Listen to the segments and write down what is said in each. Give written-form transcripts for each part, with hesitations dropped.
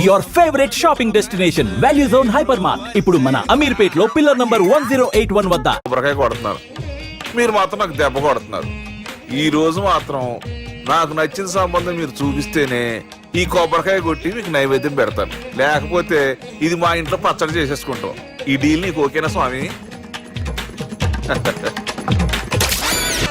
Your favourite shopping destination value zone hyper mart ఇప్పుడు మన అమీర్పేట్ లో పిల్లర్ నంబర్ 1081 వద్ద కొబ్బరికాయ కొడుతున్నారు, మీరు మాత్రం నాకు దెబ్బ కొడుతున్నారు. ఈ రోజు మాత్రం నాకు నచ్చిన సంబంధం మీరు చూపిస్తేనే ఈ కొబ్బరికాయ కొట్టి మీకు నైవేద్యం పెడతాను, లేకపోతే ఇది మా ఇంట్లో పచ్చడి చేసేసుకుంటాం. ఈ డీల్ నీకు ఓకేనా స్వామి?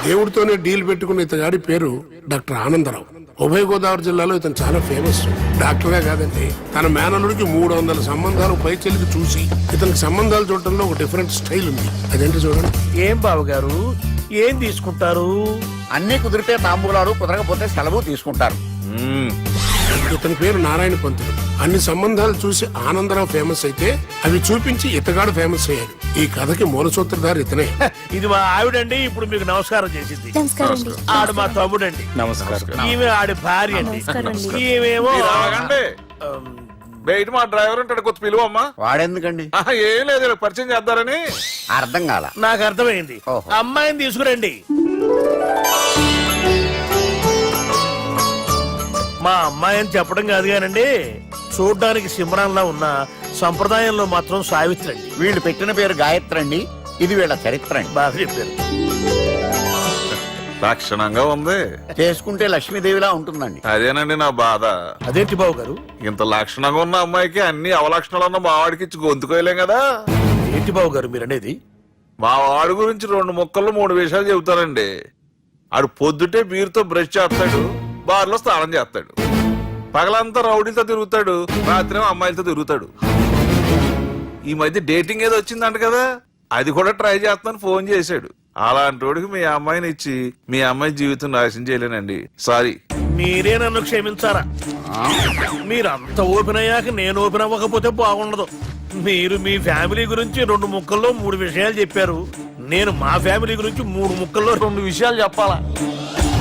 దేవుడితోనే డీల్ పెట్టుకున్న ఇతగాడి పేరు డాక్టర్ ఆనందరావు. ఉభయ గోదావరి జిల్లాలో ఇతను చాలా ఫేమస్. డాక్టర్గా కాదండి, తన మేనల్లుడికి 300 సంబంధాలు పైచెలికి చూసి ఇతనికి సంబంధాలు చూడటంలో ఒక డిఫరెంట్ స్టైల్ ఉంది. అదేంటి చూడండి. ఏం బాబు గారు, ఏం తీసుకుంటారు? అన్ని కుదిరితే తాంబూలాలు, కుదరకపోతే సెలవు తీసుకుంటారు. ఇతని పేరు నారాయణ పంతులు. అన్ని సంబంధాలు చూసి ఆనందరావు ఫేమస్ అయితే అవి చూపించి ఇతగాడు ఫేమస్ అయ్యాడు. ఈ కథకి మూల సూత్రధారి ఇతనే. ఇది మా ఆవిడండి, ఇప్పుడు మీకు నమస్కారం చేసింది. ఆడు మా తమ్ముడండి. నమస్కారం. ఈమె ఆడి భార్య అండి. ఈమెమో బయట మా డ్రైవర్ ఉంటాడు, కొత్త పిలువమ్మా. వాడెందుకండి? ఏం లేదు, పరిచయం చేద్దారని. అర్థం కాల. నాకు అర్థమైంది. ఓహో. అమ్మాయిని తీసుకురండి. మా అమ్మాయి అని చెప్పడం కాదు కానండి, చూడ్డానికి సిమ్రాన్లా ఉన్న సంప్రదాయంలో మాత్రం సావిత్రి అండి. వీళ్ళు పెట్టిన పేరు గాయత్రి అండి. ఇది వీళ్ళ చరిత్ర అండి. బాగా చెప్పారు. లక్షణంగా ఉంది. చేసుకుంటే లక్ష్మీదేవిలా ఉంటుందండి. అదేనండి నా బాధ. అదేంటి బాబు గారు? ఇంత లక్షణంగా ఉన్న అమ్మాయికి అన్ని అవలక్షణాలు ఉన్న మా వాడికి ఇచ్చి గొంతుకోయలేం కదా. ఏంటి బాబు గారు మీరు అనేది? మా వాడి గురించి 2 ముక్కల్లో 3 విషయాలు చెబుతానండి. ఆడు పొద్దుటే బీరుతో బ్రష్ చేస్తాడు, బార్లో స్నానం చేస్తాడు, పగలంతా రౌడీలతో తిరుగుతాడు, రాత్రి అమ్మాయిలతో తిరుగుతాడు. ఈ మధ్య డేటింగ్ ఏదో వచ్చిందంట కదా, అది కూడా ట్రై చేస్తాను ఫోన్ చేశాడు. అలాంటి వాడికి మీ అమ్మాయిని ఇచ్చి మీ అమ్మాయి జీవితం నాశనం చేయలేనండి. సారీ. మీరే నన్ను క్షమించారా? మీరు అంత ఓపెన్ అయ్యాక నేను ఓపెన్ అవ్వకపోతే బాగుండదు. మీరు మీ ఫ్యామిలీ గురించి 2 ముక్కల్లో 3 విషయాలు చెప్పారు. నేను మా ఫ్యామిలీ గురించి 3 ముక్కల్లో 2 విషయాలు చెప్పాలా?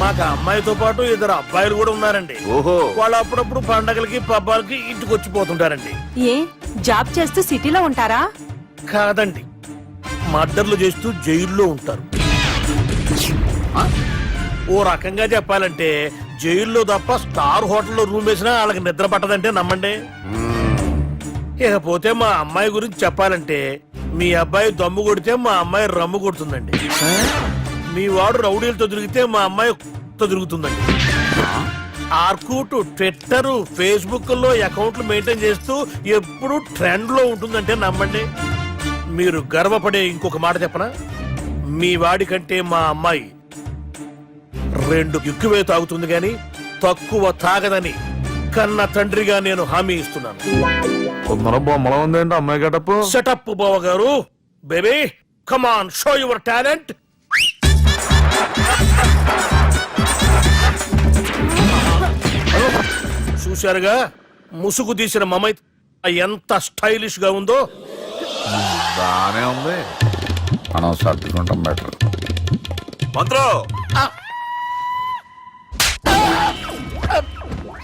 మాకు అమ్మాయితో పాటు 2 అబ్బాయిలు కూడా ఉన్నారండి. ఓహో. వాళ్ళు అప్పుడప్పుడు పండగలకి పబ్బాలకి ఇంటికి వచ్చిపోతుంటారండి. ఏ జాబ్ చేస్తూ సిటీలో ఉంటారా? కాదండి, మర్డర్లు చేస్తూ జైల్లో ఉంటారు. ఓ రకంగా చెప్పాలంటే జైల్లో తప్ప స్టార్ హోటల్లో రూమ్ వేసినా వాళ్ళకి నిద్ర పట్టదంటే నమ్మండి. ఇకపోతే మా అమ్మాయి గురించి చెప్పాలంటే మీ అబ్బాయి దమ్ము కొడితే మా అమ్మాయి రమ్ము కొడుతుందండి. మీ వాడు రౌడీలతో తిరిగితే మా అమ్మాయి తిరుగుతుందండి. ఆర్కూట్, ట్విట్టర్, ఫేస్బుక్ లో అకౌంట్లు మెయింటైన్ చేస్తూ ఎప్పుడు ట్రెండ్ లో ఉంటుందంటే నమ్మండి. మీరు గర్వపడే ఇంకొక మాట చెప్పనా? మీ వాడి కంటే మా అమ్మాయి 2 ఎక్కువే తాగుతుంది గాని తక్కువ తాగదని కన్న తండ్రిగా నేను హామీ ఇస్తున్నాను. బొమ్మలో ఉందేంటి అమ్మాయి గడపు? సెటప్ బావ గారు. Baby come on, show your talent. చూశారుగా ముసుగు తీసిన మమై ఎంత స్టైలిష్ గా ఉందో. బానే ఉంది. మనం సర్దుకుంటాం బెటర్. మంత్రో,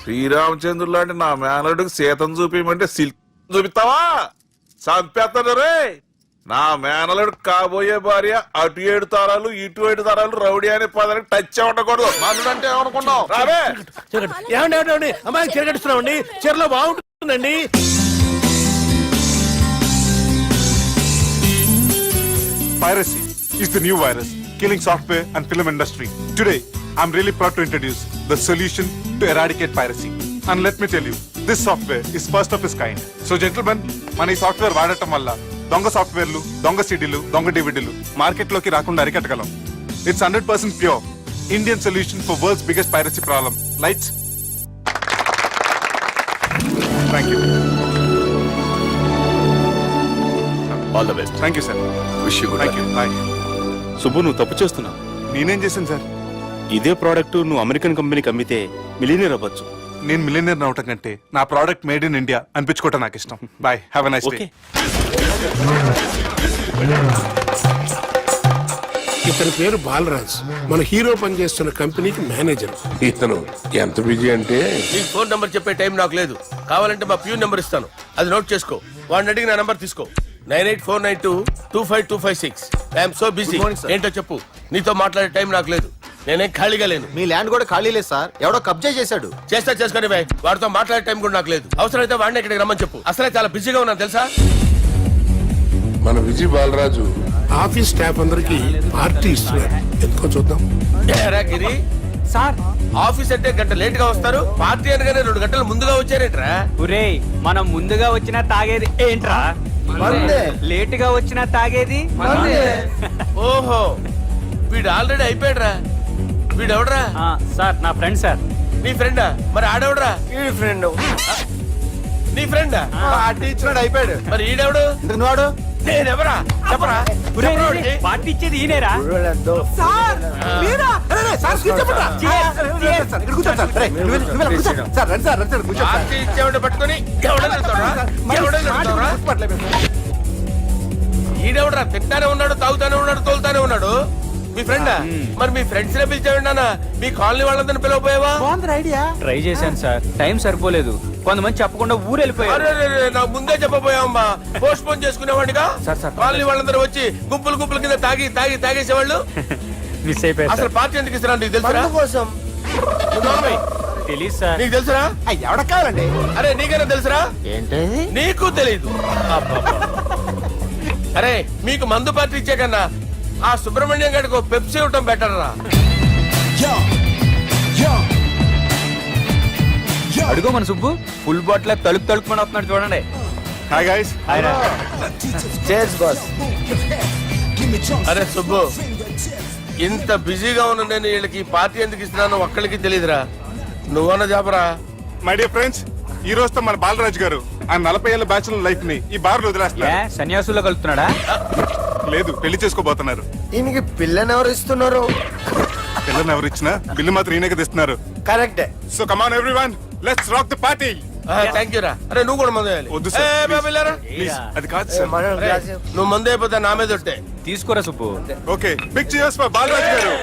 శ్రీరామచంద్రుడు లాంటి నా మేనరుడికి సీతను చూపించమంటే సిల్క్ చూపిస్తావా? చంపేస్తాడు రే. నా మేనలుడు కాబోయే భార్య అటు 7 తారాలు ఇటు 7 తారాలు రౌడీ అనే పదానికి టచ్ ఉండకూడదు. మనడు అంటే ఏమనుకున్నావు? రావే. ఏమండి అమ్మాయి చిరగడుస్తున్నామండి, చీరలో బాగుంటుందండి. Piracy is the new virus killing software and film industry. Today, I'm really proud to introduce the solution to eradicate piracy. And let me tell you, this software is first of its kind. So gentlemen, మన ఈ software వాడటం వల్ల దొంగ సాఫ్ట్వేర్లు, దొంగ సిడీలు, దొంగ డివిడీలు మార్కెట్లోకి రాకుండా అరికట్టగలం. It's 100% pure Indian solution for world's biggest piracy problem. Lights. Thank you. All the best. Thank you, sir. Wish you good. Thank you. Bye. Subbu, నువ్వు తప్పు చేస్తున్నావు. నేనేం చేశాను సార్? ఇదే ప్రోడక్ట్ నువ్వు అమెరికన్ కంపెనీకి అమ్మితే మిలియనీర్ అవ్వచ్చు. నేను మిలియనీర్ అవటం కంటే నా ప్రోడక్ట్ మేడ్ ఇన్ ఇండియా అనిపించుకోవటం నాకు ఇష్టం. Bye, have a nice day. Okay. ఇతని పేరు బాలరాజ్. మన హీరో పనిచేస్తున్న కంపెనీకి మేనేజర్. ఇతను ఎంత బిజీ అంటే నీ ఫోన్ నంబర్ చెప్పే టైం నాకు లేదు. కావాలంటే మా ప్యూన్ నంబర్ ఇస్తాను, అది నోట్ చేసుకో. వాడిని అడిగి నా నంబర్ తీసుకో. 9849225256. I'm so busy. ఏంటో చెప్పు. నీతో మాట్లాడే టైం నాకు లేదు. నేనేం ఖాళీగా లేను. మీ ల్యాండ్ కూడా ఖాళీ లేదు సార్, ఎవడో కబ్జా చేశాడు. చేస్తా చేసుకుని బాయ్, వాడితో మాట్లాడే టైం కూడా నాకు లేదు. అవసరమైతే వాడిని ఇక్కడికి రమ్మని చెప్పు. అసలే చాలా బిజీగా ఉన్నాను తెలుసా. మన విజయ్ బాలరాజు ఆఫీస్ స్టాఫ్ అందరికి పార్టీ ఇస్తున్నాడు, ఎందుకో చూద్దాం. ఏరా గిరి సార్ ఆఫీస్ అంటే గంట లేట్ గా వస్తారు, పార్టీ అనగానే 2 గంటలు ముందుగా వచ్చారేట్రా? ఒరే మనం ముందుగా వచ్చినా తాగేది ఏంట్రా? లేట్ గా వచ్చినా తాగేది ఓహో, వీడు ఆల్రెడీ అయిపోయాడురా. వీడెవడరా? సార్ నా ఫ్రెండ్ సార్. నీ ఫ్రెండా? మరి ఆడెవడరా? ఈ ఫ్రెండ్ నీ ఫ్రెండా? పార్టీ ఇచ్చినాడు, అయిపోయాడు. మరి ఈడెవడు? ఇంతకు నువ్వాడు నేనెవరా చెప్పరా? చెప్పరా వాడికి? పార్టీ ఇచ్చేది ఈనేరా? పార్టీ ఇచ్చేవాడిని పట్టుకొని ఎవడని అడుగుతావురా? ఎవడని అడుగుతావురా? ఈడెవడరా? తింటానే ఉన్నాడు, తాగుతానే ఉన్నాడు, తోలుతానే ఉన్నాడు. మీ ఫ్రెండా? మరి మీ ఫ్రెండ్స్ నే పిలిచాడు నాన్న. మీ కాలనీ వాళ్ళందరినీ పిలవపోయావా? ట్రై చేశాను సార్, టైం సరిపోలేదు. కొంతమంది చెప్పకుండా ఊరు వెళ్ళిపోయారు. అరే నాకు ముందే చెప్పబోయావమ్మా. పోస్ట్ పోన్ చేసుకునేవాడిగా. కాలనీ వాళ్ళందరూ వచ్చి గుంపులు గుంపుల కింద తాగేసేవాళ్ళు. మిస్ అయిపోయారు అసలు పార్టీ ఎందుకు ఇస్తున్నా నీకు తెలుసురా? కోసం తెలీదు సార్. నీకు తెలుసురా? ఎవడ కావాలండి? అరే నీకైనా తెలుసురా? ఏంటి నీకు తెలీదు. అరే మీకు మందు పార్టీ ఇచ్చే కన్నా ఆ సుబ్రహ్మణ్యం గారికి పెప్సీ ఇవ్వటం బెటర్ రా. అడుగో మన సుబ్బు ఫుల్ బాటిల్ తలుపుమని వస్తున్నాడు చూడండి. Hi guys. Chairs boss. అరే సుబ్బు, ఇంత బిజీగా ఉన్న నేను వీళ్ళకి ఈ పార్టీ ఎందుకు ఇస్తున్నాను ఒక్కడికి తెలియదురా. నువ్వన్న చెప్పరా? మై డియర్ ఫ్రెండ్స్, ఈ రోజుతో మన బాలరాజు గారు ఆ 40 ఏళ్ల బ్యాచులర్ లైఫ్ ని ఈ బార్ లో వదిలేస్తున్నారు. సన్యాసుల్లో కలుపుతున్నాడా? లేదు, పెళ్లి చేసుకోబోతున్నారు. ఈయనకి పిల్లని ఎవరు ఇస్తున్నారు? పిల్లని ఎవరు ఇచ్చినా బిల్లు మాత్రం ఈయనకి తెస్తున్నారు. కరెక్టే. So come on everyone, let's rock the party. Thank you రా. అరే నువ్వు కూడా మందు వేయాలి. వద్దు సార్, ఏ, బాబు, వెళ్ళారా? ప్లీజ్. అది కాదు సార్. అరే, నువ్వు మందు అయిపోతే నా మీద ఒట్టే. తీసుకోరా Subbu. Okay, big cheers for Balaraju garu.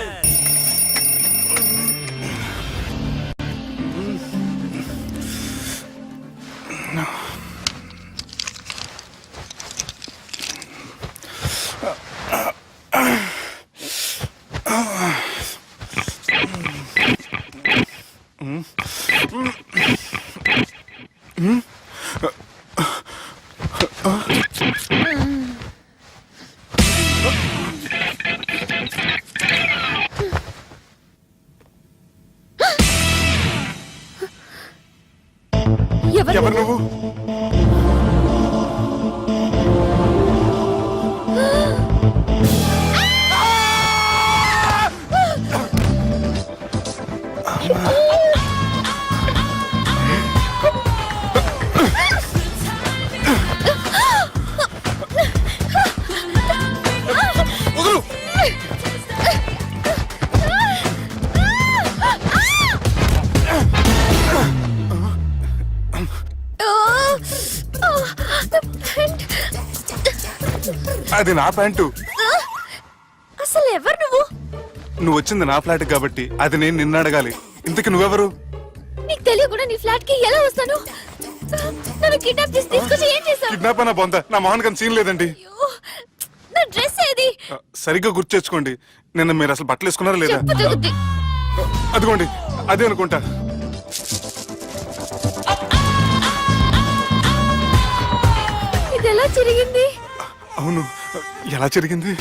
ఎవరు నువ్వు? అది నా ప్యాంటు. అసలు ఎవరు నువ్వు? నువ్వు వచ్చింది నా ఫ్లాట్ కాబట్టి అది నేను నిన్ను అడగాలి. ఇంతకు నువ్వెవరు? నీకు తెలియకుండా నీ ఫ్లాట్ కి ఎలా వస్తాను? నన్ను కిడ్నాప్ చేసి తీసుకొచ్చి ఏం చేశావు? కిడ్నాప్ అన్న బొంద, నా మోహన్ కన్ సీన్ లేదండి. నా డ్రెస్ ఏది? సరిగ్గా గుర్తు తెచ్చుకోండి. నిన్న మీరు అసలు బట్టలు వేసుకున్నారా లేదా? చెప్పు తగ్గుద్ది. అదిగోండి, అదే అనుకుంటా. ఇది ఎలా జరిగింది? అవును, ఎలా జరిగింది?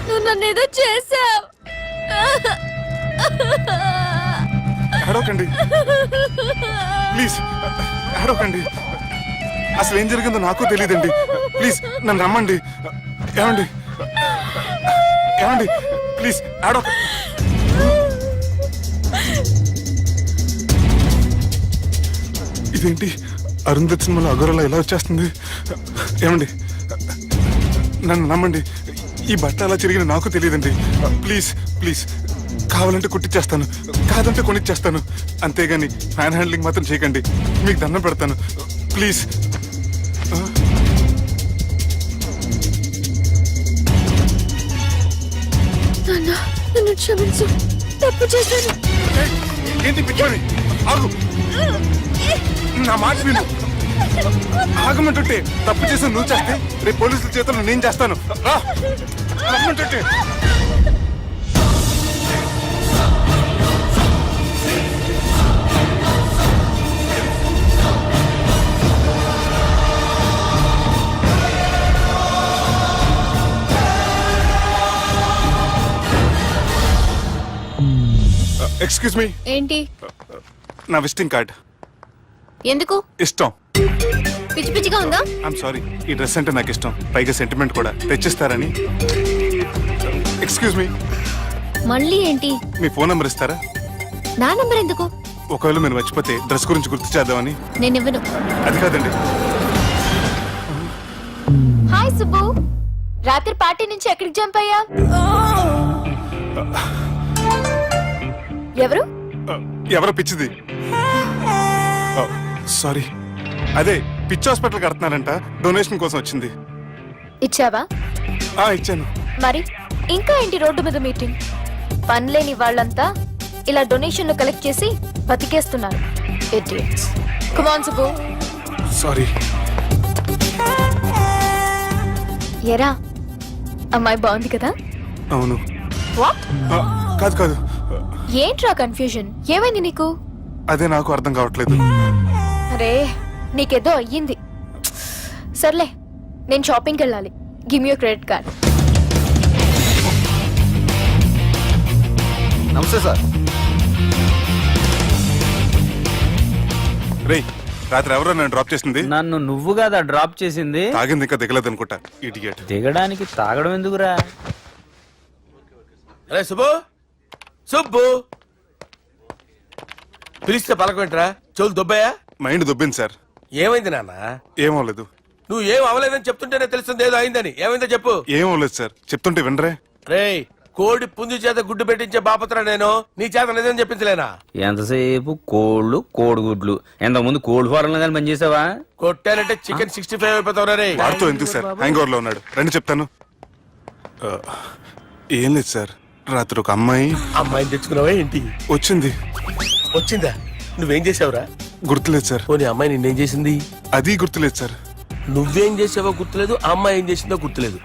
నువ్వు నన్ను ఏదో చేసావు. ఏడవకండి ప్లీజ్, ఏడవకండి. అసలు ఏం జరిగిందో నాకు తెలియదండి. ప్లీజ్ నన్ను రమ్మండి. ఏమండి ఏమండి ప్లీజ్ ఏడవ. ఇదేంటి అరుంధతి సినిమాలో అగోరలా ఎలా వచ్చేస్తుంది? ఏమండి నన్ను నమ్మండి, ఈ బట్ట అలా చిరిగిన నాకు తెలియదండి. ప్లీజ్ ప్లీజ్, కావాలంటే కుట్టిచ్చేస్తాను, కాదంటే కొనిచ్చేస్తాను. అంతేగాని హ్యాండ్ హ్యాండ్లింగ్ మాత్రం చేయకండి, మీకు దండం పెడతాను ప్లీజ్. నన్ను క్షమించు, తప్పు చేశాను. ఏంటి పిచ్చోని? ఆగు, నా మాట విను. ఆగమంటుంటే తప్పు చేసి నువ్వు చేస్తే రేపు పోలీసుల చేతుల్లో నేను చేస్తాను. రా, రమ్మంటుంటే. ఎక్స్క్యూజ్ మీ, ఏంటి? నా విజిటింగ్ కార్డ్. ఎందుకు? ఇష్టం. పిచ్చి పిచ్చిగా ఉందా? ఐఎమ్ సారీ, ఈ డ్రెస్ అంటే నాకు ఇష్టం, పైగా సెంటిమెంట్ కూడా. తెచ్చిస్తారని. ఎక్స్క్యూజ్ మీ, మళ్ళీ ఏంటి? మీ ఫోన్ నెంబర్ ఇస్తారా? నా నంబర్ ఎందుకు? ఒకవేళ మీరు మర్చిపోతే డ్రెస్ గురించి గుర్తు చేద్దామని. నేను ఇవ్వను. అది కాదండి. హాయ్ సుబ్బు, రాత్రి పార్టీ నుంచి ఎక్కడికి జంప్ అయ్యా? ఎవరు? ఎవరో పిచ్చిది. సారీ, అదే పిచ్చి హాస్పిటల్ కడుతున్నారంట, డొనేషన్ కోసం వచ్చింది. ఇచ్చావా? ఇచ్చాను. మరి ఇంకా ఏంటి రోడ్డు మీద మీటింగ్? పనిలేని వాళ్ళంతా ఇలా డొనేషన్లు కలెక్ట్ చేసి బతికేస్తున్నారు. Idiots. Come on, Subbu. Sorry. ఎరా, అమ్మాయి బాగుంది కదా? అవును. వాట్? కాదు కాదు, ఏంట్రా కన్ఫ్యూజన్? ఏమైంది నీకు? అదే నాకు అర్థం కావట్లేదు. అరే, నీకేదో అయ్యింది. సర్లే, నేను షాపింగ్కి వెళ్ళాలి. Give me your credit card. నమస్తే సార్. రేయ్, రాత్రి ఎవరో నన్ను డ్రాప్ చేసింది? నన్ను నువ్వు కదా డ్రాప్ చేసింది. తాగింది ఇంకా దిగలేదు అనుకుంటా. ఇడియట్. దిగడానికి తాగడం ఎందుకురా? అరే సుబ్బు, సుబ్బు పిలిస్తే పలకమేంట్రా? చెవులు దొబ్బాయా? Mind దొబ్బింది sir. ఏమైంది నాన్న? ఏమవలేదు. నువ్వు ఏం అవలేదని చెప్తుంటేనే తెలుస్తుంది ఏదో అయిందని. ఏమైందో చెప్పు. ఏమవలేదు సార్, చెప్తుంటే వినరే. రేయ్, కోడి పుంజు చేత గుడ్డు పెట్టించే బాపత్రా నేను. నీ చేత నిజం చెప్పించలేనా? ఎంతసేపు కోళ్ళు కోడిగుడ్లు. ఎంతకుముందు కోడి ఫారంలో కానీ పనిచేసావా? కొట్టానంటే చికెన్ 65 అయిపోతావు రే. వాడుతూ ఎందుకు సార్, హ్యాంగ్ ఓవర్ లో ఉన్నాడు. రండి చెప్తాను. ఏం లేదు సార్, రాత్రి ఒక అమ్మాయిని తెచ్చుకున్నావా ఏంటి? వచ్చింది. వచ్చిందా? నువ్వేం చేసావురా? గుర్తులేదు సార్. పోనీ అమ్మాయి నిన్నేం చేసింది? అది గుర్తులేదు సార్. నువ్వేం చేసావో గుర్తులేదు, ఆ అమ్మాయి ఏం చేసిందో గుర్తులేదు.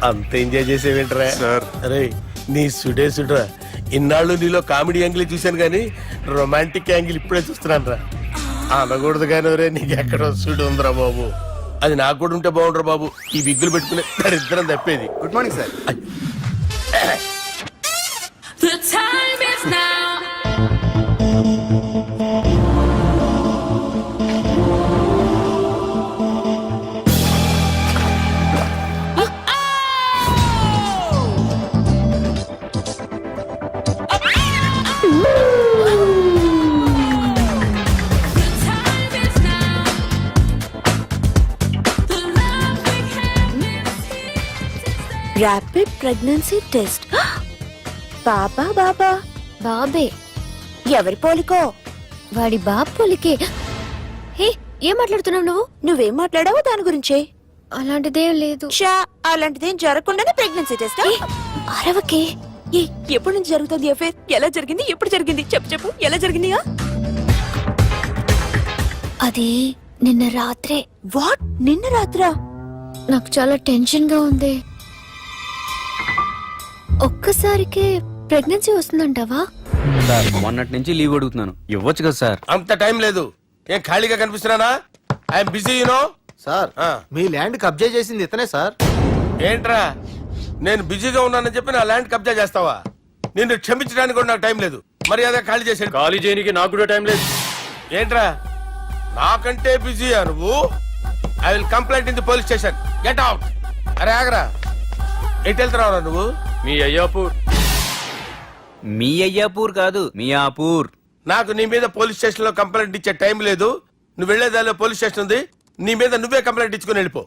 అంత ఎంజాయ్ చేసేవేంట్రా సార్? అరే నీ సుడే సుడ్రా. ఇన్నాళ్ళు నీలో కామెడీ యాంగిల్ చూశాను కానీ రొమాంటిక్ యాంగిల్ ఇప్పుడే చూస్తున్నాను రా. అనకూడదు కానీ రే, నీకు ఎక్కడో సుడు ఉందిరా బాబు. అది నాకు కూడా ఉంటే బాగుండ్రా బాబు. ఈ విగ్గులు పెట్టుకునే దరిద్రం తప్పేది. Good morning sir. The time is now. Rapid pregnancy test. బాబా బాబా బాబే. ఎవరి పోలికో? వాడి బాబు పోలికే. హే, ఏం మాట్లాడుతున్నావు నువ్వు? నువ్వేం మాట్లాడావో దాని గురించే. అలాంటిదేం లేదు. అలాంటిదేం జరగకుండానే ప్రెగ్నెన్సీ టెస్ట్? అరవకే. ఎప్పటి నుంచి జరుగుతుంది అఫేర్? ఎలా జరిగింది? ఎప్పుడు జరిగింది? చెప్పు చెప్పు, ఎలా జరిగింది? అది నిన్న రాత్రే. వాట్? నిన్న రాత్రా? నాకు చాలా టెన్షన్ గా ఉంది. ఒక్కసారికే ప్రెగ్నెన్సీ వస్తుందంటావా? సార్, మొన్నటి నుంచి లీవ్ అడుగుతున్నాను, ఇవ్వచ్చు కదా సార్? అంత టైం లేదు. ఏం ఖాళీగా కనిపిస్తున్నానా? I'm busy you know. సార్, మీ ల్యాండ్ కబ్జా చేసింది ఇతనే సార్. ఏంట్రా, నేను బిజీగా ఉన్నానని చెప్పి నా ల్యాండ్ కబ్జా చేస్తావా? నిన్ను క్షమించడానికి కూడా నాకు టైం లేదు. మరి అదే ఖాళీ చేసాడు. ఖాళీ చేయడానికి నాకు కూడా టైం లేదు. ఏంట్రా, నాకంటే బిజీయా నువ్వు? I will complaint in the police station. Get out. అరే ఆగరా, ఎటు వెళ్తున్నావురా నువ్వు? మీ అయ్యాపూర్. మీ అయ్యాపూర్ కాదు, మియాపూర్. నాకు నీ మీద పోలీస్ స్టేషన్ లో కంప్లైంట్ ఇచ్చే టైం లేదు. నువ్వు వెళ్లేదాలో పోలీస్ స్టేషన్ ఉంది. నీ మీద నువ్వే కంప్లైంట్ ఇచ్చుకుని వెళ్ళిపో.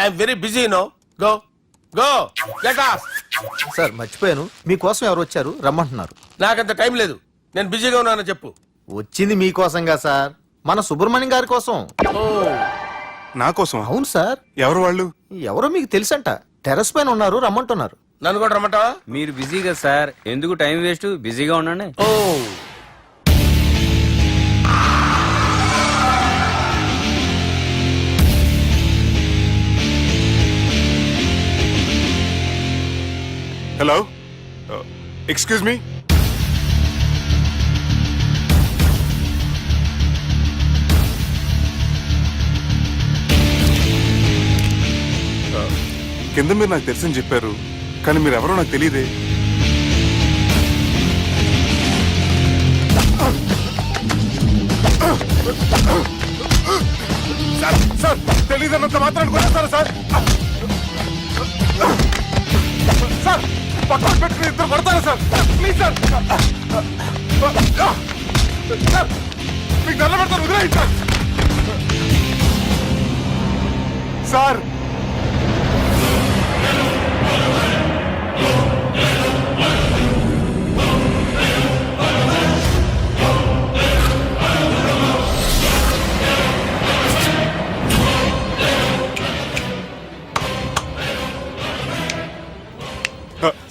I'm very busy no. Go go get off. Sir మర్చిపోయాను, మీకోసం ఎవరు వచ్చారు రమ్మంటున్నారు. నాకంత టైం లేదు, నేను బిజీగా ఉన్నానని చెప్పు. వచ్చింది మీకోసంగా సార్, మన సుబ్రహ్మణ్యం గారి కోసం. ఓ, నా కోసం? అవును సార్. ఎవరు వాళ్ళు? ఎవరో మీకు తెలుసంట, టెర్రస్ పైన ఉన్నారు, రమ్మంటున్నారు. నన్ను కూడా రమ్మంటావా? మీరు బిజీ కదా సార్, ఎందుకు టైం వేస్ట్? బిజీగా ఉండండి. ఓ, హలో, ఎక్స్క్యూజ్ మీ. కింద మీరు నాకు తెలుసని చెప్పారు, కానీ మీరు ఎవరో నాకు తెలియదే. సార్ తెలియదన్నంత మాత్రాన్ని కొట్టేస్తారా సార్? సార్ పక్కన పెట్టుకుని ఇద్దరు పడతారా సార్? Please sir. సార్ మీకు నల్ల పెడతారు, వదిలేయండి సార్. సార్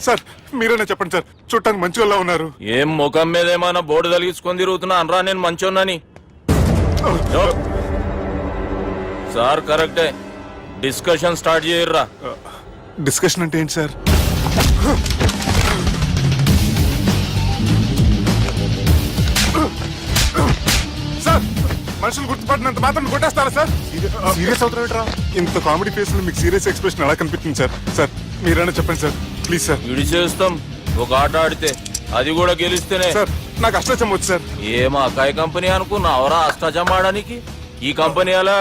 సార్ మీరేనా చెప్పండి సార్, చూడటానికి మంచి వాళ్ళ ఉన్నారు. ఏం ముఖం మీద ఏమైనా బోర్డు తలిగించుకొని తిరుగుతున్నా అనరా నేను మంచోన్నాని. సార్ కరెక్టే, డిస్కషన్ స్టార్ట్ చేయర్రా. డిస్కషన్ అంటే ఏంటి సార్? సార్ మనుషులు గుర్తుపడినంత మాత్రం కొట్టేస్తారా సార్? సీరియస్ అవుతారా? ఇంత కామెడీ ఫేస్ లో మీకు సీరియస్ ఎక్స్ప్రెషన్ ఎలా కనిపిస్తుంది సార్? సార్ మీరైనా చెప్పండి సార్, ప్లీజ్ సార్. విడి చేస్తాం ఒక ఆట ఆడితే, అది కూడా గెలిస్తేనే. సార్ నాకు అష్టాచం వచ్చు సార్. ఏం అకాయ కంపెనీ అనుకున్నావరా అష్టాచం ఆడడానికి? ఈ కంపెనీ అలా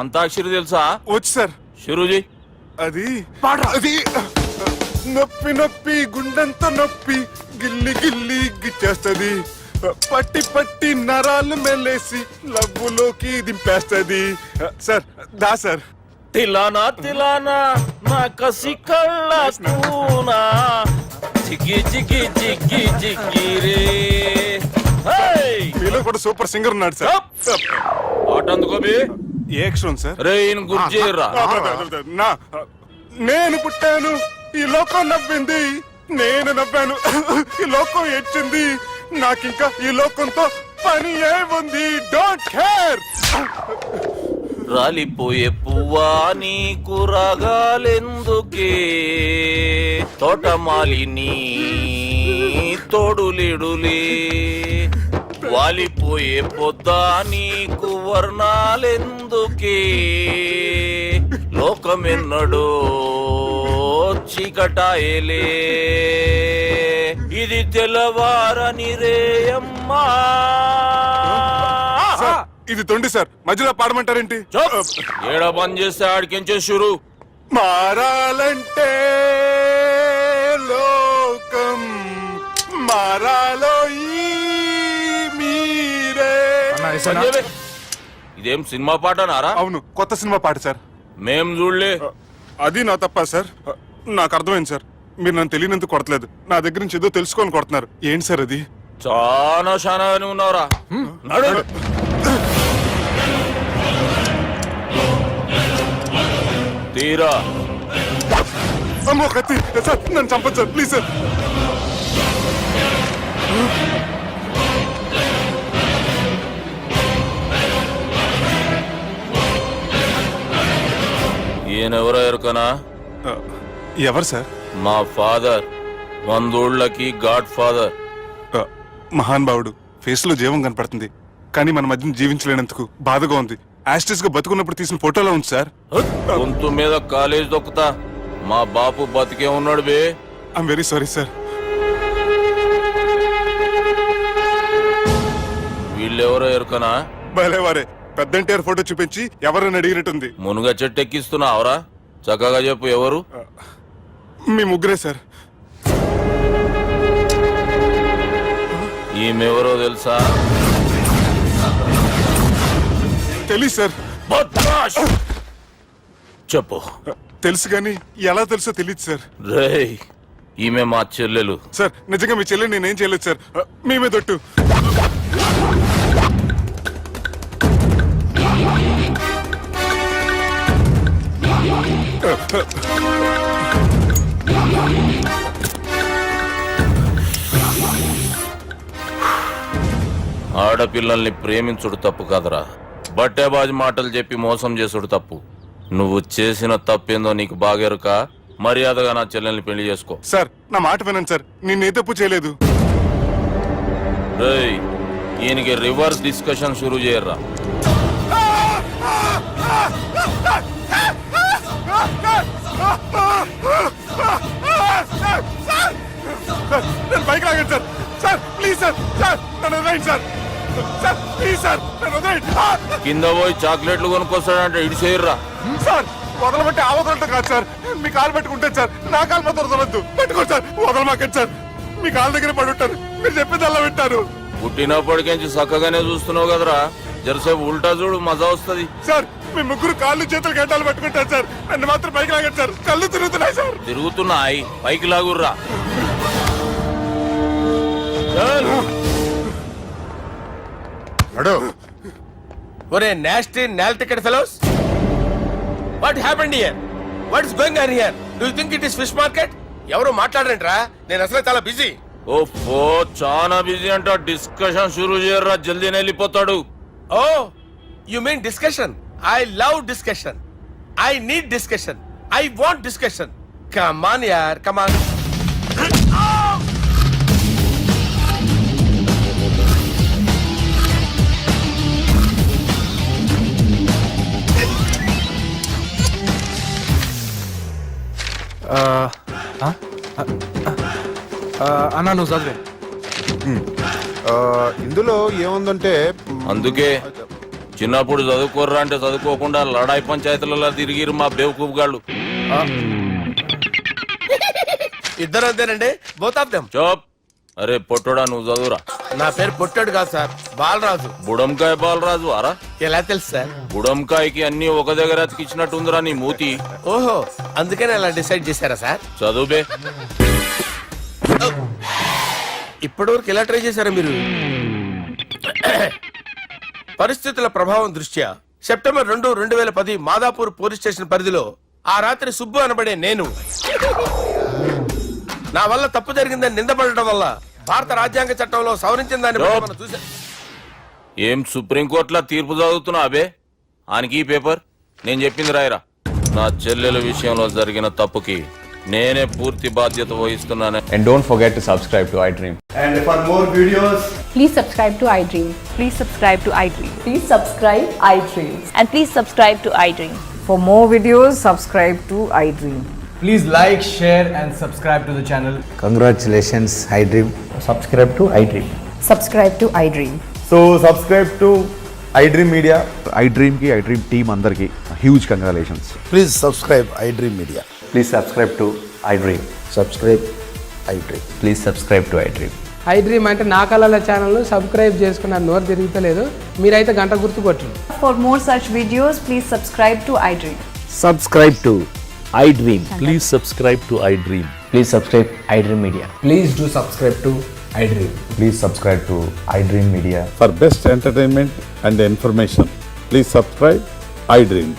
అంతాక్షరి తెలుసా? వచ్చు సార్. షురూజీ. అది అది నొప్పి నొప్పి గుండెంత నొప్పి గిల్లి గిల్లి గిచ్చేస్తది, పట్టి పట్టి నరాలు మెల్లేసి లవ్వులోకి దింపేస్తది. సార్ దా సార్. తిలానా తిలానా నా కసి కళ్ళ కూనా జిగి జిగి జిగి జిగి రే. మీలో కూడా సూపర్ సింగర్ ఉన్నాడు సార్. ఆట అందుకోబి ఏ అక్షరం సార్? రే ఈయన గుర్తు చేయర్రా. నా నేను పుట్టాను, ఈ లోకం నవ్వింది, నేను నవ్వాను, ఈ లోకం ఏడ్చింది, నాకింకా ఈ లోకంతో పని ఏముంది? Don't care. రాలిపోయే పువ్వా నీకు రాగాలెందుకే, తోటమాలిని తోడులిడులే, వాలిపోయే పొద్దా నీకు వర్ణాలెందుకే, లోకమెన్నడో చీకటాయలే, ఇది తెల్లవారని రేయమ్మా. సార్, ఇది తొండి సార్, మధ్యలో పాడమంటారేంటి? ఏడా బంద్ చేస్తే ఆడికించే షురు. మారాలంటే లోకం మారాలో ఈ మీరే. ఇదేం సినిమా పాటనారా? అవును, కొత్త సినిమా పాట సార్. మేం చూడలే. అది నా తప్ప సార్. నాకు అర్థమైంది సార్, మీరు నన్ను తెలియనందుకు కొడతలేదు, నా దగ్గర నుంచి ఏదో తెలుసుకొని కొడుతున్నారు. ఏంటి సార్ అది? చాలా శానాగానే ఉన్నావురా. నడు. తీరా. అమ్మో కత్తి సార్, నన్ను చంపదు సార్, ప్లీజ్ సార్. ఈయనెవరో ఎరుకనా? ఎవరు సార్? మా ఫాదర్, 100 గాడ్ ఫాదర్. మహాన్ భావుడు. ఫేస్ లో జీవం కనపడుతుంది, కానీ మన మధ్యన జీవించలేనందుకు బాధగా ఉంది. యాస్టిస్ గా బతుకున్నప్పుడు తీసిన ఫోటోలో ఉంది సార్. గొంతు మీద కాలేజ్ దొక్కుతా. మా బాపు బతికే ఉన్నాడు బే. I'm very sorry sir. వీళ్ళెవరో ఎరుకనా? భలేవారే, పెద్ద ఎన్టీఆర్ ఫోటో చూపించి ఎవరని అడిగినట్టుంది. మునుగ చెట్టు ఎక్కిస్తున్నావురా? చక్కగా చెప్పు ఎవరు? మీ ముగ్గురే సార్. ఈమెవరో తెలుసా? తెలీదు సార్. చెప్పు. తెలుసు కానీ ఎలా తెలుసో తెలియదు సార్. రేయ్, ఈమె మా చెల్లెలు. సార్ నిజంగా మీ చెల్లెని నేనేం చేయలేదు సార్, మేమే దొట్టు. ఆడపిల్లల్ని ప్రేమించుడు తప్పు కాదురా, బట్టేబాజు మాటలు చెప్పి మోసం చేసుడు తప్పు. నువ్వు చేసిన తప్పేందో నీకు బాగెరుక. మర్యాదగా నా చెల్లెల్ని పెళ్లి చేసుకో. సార్ నా మాట వినండి సార్, నేనే తప్పు చేయలేదు. రేయ్, ఈయనకి రివర్స్ డిస్కషన్ షురూ చేయర్రా. నేను బైక్ లాగండి sir. Sir please sir, sir నన్ను వదిలేయండి సార్. సార్ ప్లీజ్ సార్ నన్ను వదిలేయండి. కింద పోయి చాక్లెట్లు కొనుక్కొస్తాడంటే ఇటు చేయర్రా. సార్ వదలమంటే ఆ వదలటం కాదు సార్, మీ కాలు పెట్టుకుంటాను సార్, నా కాలు మాత్రం వదలొద్దు. పెట్టుకోండి సార్, వదలమాకండి సార్, మీ కాలు దగ్గర పడి ఉంటారు, మీరు చెప్పేది అలా వింటారు. పుట్టినప్పటికేంచి చక్కగానే చూస్తున్నావు కదరా, జరసేపు ఉల్టా చూడు మజా వస్తది. సార్ మీ ముగ్గురు కాళ్ళు చేతులు గంటలు పట్టుకుంటారు సార్, నన్ను మాత్రం పైకి లాగండి సార్, కళ్ళు తిరుగుతున్నాయి సార్. తిరుగుతున్నాయి పైకి లాగుర్రా. ఒరే nasty null ticket fellows, what happened here? What is going on here? Do you think it is fish market? ఎవరు మాట్లాడరంట్రా, నేను అసలే చాలా బిజీ. ఓ చాలా బిజీ అంట, డిస్కషన్ షురూ చేయర్రా, జల్దీనే వెళ్ళిపోతాడు. Oh you mean discussion? I love discussion, I need discussion, I want discussion. Come on యార్, కమ్ ఆన్. అన్నా నువ్వు చదివే. ఇందులో ఏముందంటే అందుకే చిన్నప్పుడు చదువుకోర్రా అంటే చదువుకోకుండా లడాయి పంచాయతీలలో తిరిగిరు మా బేవకూఫ్ గాళ్ళు. ఇద్దరు అంతేనండి, బోత్ ఆఫ్ దెమ్. చోప్. అరే పొట్టోడా నువ్వు చదువురా. నా పేరు పొట్టాడు కాదు సార్, బాలరాజు. బుడంకాయ బాలరాజు అరా? ఎలా తెలుసు సార్? బుడంకాయకి అన్ని ఒక దగ్గర అతికిచ్చినట్టుందిరా నీ మూతి. ఓహో, అందుకని అలా డిసైడ్ చేశారా సార్? చదువుబే. ఇప్పటివరకు ఎలా ట్రై చేశారా మీరు? పరిస్థితుల ప్రభావం దృష్ట్యా సెప్టెంబర్ 2, 2010 మాదాపూర్ పోలీస్ స్టేషన్ పరిధిలో ఆ రాత్రి సుబ్బు అనబడే నేను నా వల్ల తప్పు జరిగిందని నిందపడటం వల్ల భారత రాజ్యాంగ చట్టంలో సవరించిన దాన్ని బట్టి మనం చూసా. ఏం సుప్రీంకోర్టులో తీర్పు చదువుతున్నా అబే? ఆనికి ఈ పేపర్ నేను చెప్పింది రాయరా. నా చెల్లెల విషయంలో జరిగిన తప్పుకి నేనే పూర్తి బాధ్యత వహిస్తున్నాను. And don't forget to subscribe to iDream. And for more videos Please subscribe to iDream. Please subscribe to iDream. Please subscribe iDream. And please subscribe to iDream. For more videos, subscribe to iDream. Please like, share and subscribe to the channel. Congratulations iDream. Subscribe to iDream. Subscribe to iDream. So subscribe to iDream media. iDream కి iDream team అందరికి huge congratulations. Please subscribe iDream media. Please subscribe to iDream. Subscribe iDream. Please subscribe to iDream. iDream అంటే నా కళల channel subscribe చేసుకున్న నోరు తిరుగుతలేదు, మీరైతే గంట గుర్తు కొట్టండి. For more such videos, please subscribe to iDream. Subscribe to iDream. Please subscribe to iDream. Please subscribe iDream media. Please do subscribe to iDream. Please subscribe to iDream media. For best entertainment and information please subscribe iDream.